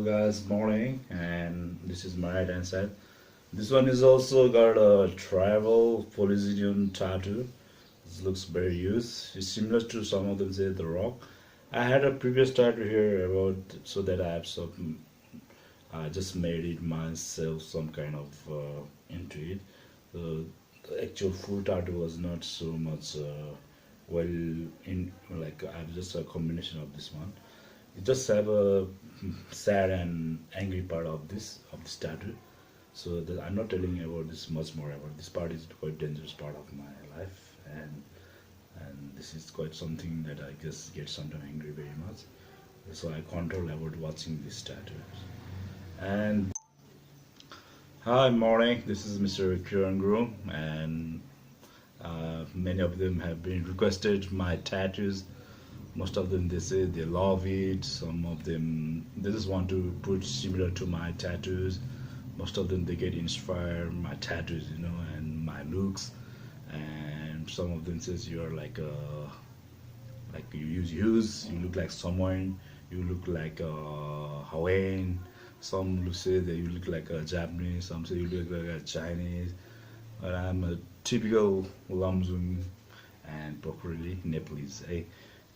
guys, morning, and this is my right hand side. This one is also got a travel Polynesian tattoo. This looks very used. It's similar to some of them say the rock. I had a previous tattoo here about so that I have some. I just made it myself, some kind of into it. The actual full tattoo was not so much well in like I have just a combination of this one. It just have a sad and angry part of this tattoo. So I'm not telling you about this much more about this part. Is quite dangerous part of my life, and this is quite something that I guess get sometimes angry very much. So I control about watching these tattoos. And hi, morning. This is Mr. Kiran Guru, and many of them have been requested my tattoos. Most of them they say they love it. Some of them they just want to put similar to my tattoos. Most of them they get inspired my tattoos, and my looks. And some of them says you're like you use you look like someone. You look like a Hawaiian. Some say that you look like a Japanese. Some say you look like a Chinese. But I'm a typical Lamzung and properly Nepalese.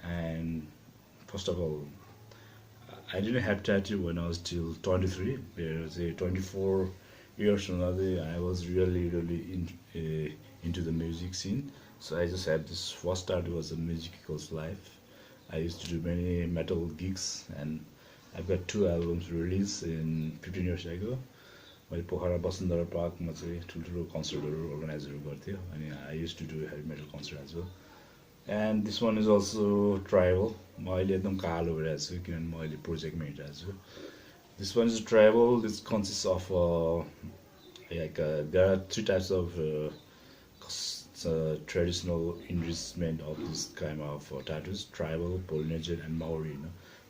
And first of all, I didn't have tattoo when I was till 23. Whereas 24 years from now, I was really into the music scene. So I just had this first tattoo was a music equals life. I used to do many metal gigs, and I've got 2 albums released in 15 years ago. मैले पोखरा वसुन्धरा पार्कमा चाहिँ ठुल्ठुलो कन्सर्टहरू अर्गनाइजहरू गर्थ्यो अनि I used to do heavy metal concert as well. And this one is also tribal. म अहिले एकदम कालो भइरहेको छु किनभने म अहिले प्रोजेक्टमा हिँडिरहेको छु. This one is tribal. This consists of there are 3 types of traditional enrichment of this kind of tattoos: tribal, Polynesian, and Maori.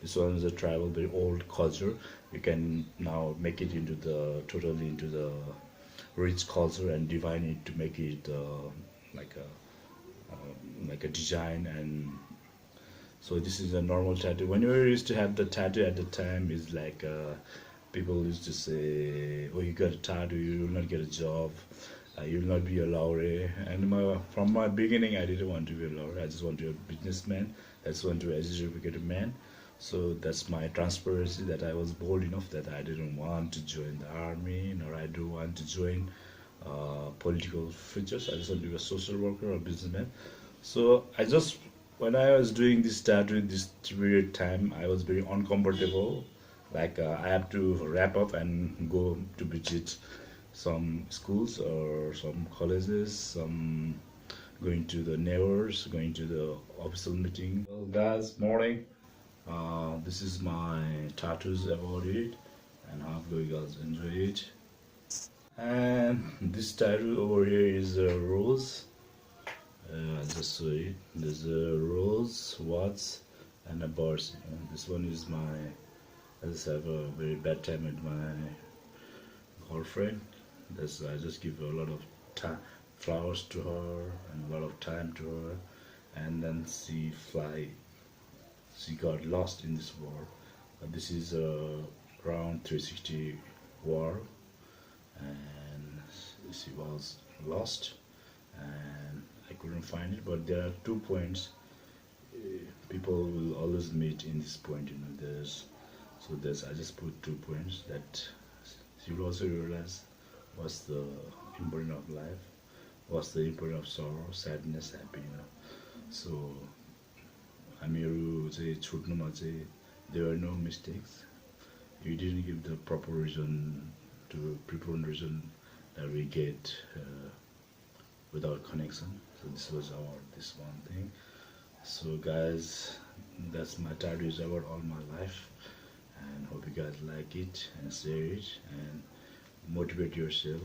This one is a tribal, very old culture. You can now make it into totally into the rich culture and divine it to make it like a design. And so this is a normal tattoo. When we used to have the tattoo at the time, is like people used to say, "Oh, you got a tattoo, you will not get a job, you will not be a lawyer." And from my beginning, I didn't want to be a lawyer. I just want to be a businessman. I just want to be a educated man. So that's my transparency, that I was bold enough that I didn't want to join the army, nor I do want to join political futures. I just want to be a social worker or businessman. So when I was doing this tattoo, this period time, I was very uncomfortable. Like I have to wrap up and go to visit some schools or some colleges, some going to the neighbors, going to the official meeting. Well, guys, morning. This is my tattoos about it, and I hope you guys enjoy it. And this tattoo over here is a rose. I'll just show it. There's a rose, watch, and a bird. This one is I just have a very bad time with my girlfriend. I just give a lot of flowers to her and a lot of time to her, and then she got lost in this world. This is around 360 world, and she was lost, and I couldn't find it. But there are 2 points. People will always meet in this point. I just put 2 points that she will also realize what's the importance of life, what's the importance of sorrow, sadness, happy. So हामीहरू चाहिँ छुट्नुमा चाहिँ there were no mistakes. You didn't give the proper reason that we get without connection. So this was this one thing. So guys, that's my tattoos about all my life, and hope you guys like it and share it and motivate yourself.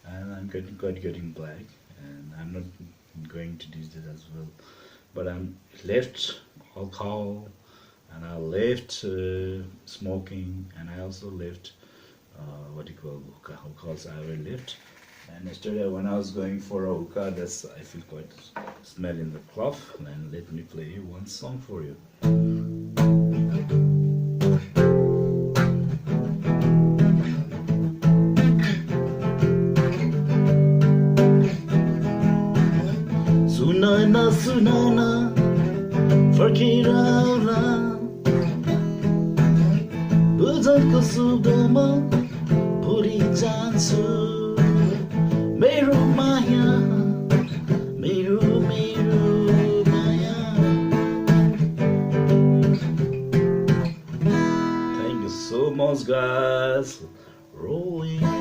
And I'm getting black, and I'm not going to do that as well. But I'm left alcohol, and I left smoking, and I also left what you call hookahs. I already left. And yesterday when I was going for a hookah, I feel quite smell in the cloth. And let me play one song for you. सुन न फर्केर आउला बुझनको सुब्दमा भुली जान्छु मेरो माया मेरो मेरो माया Thank you so much guys rolling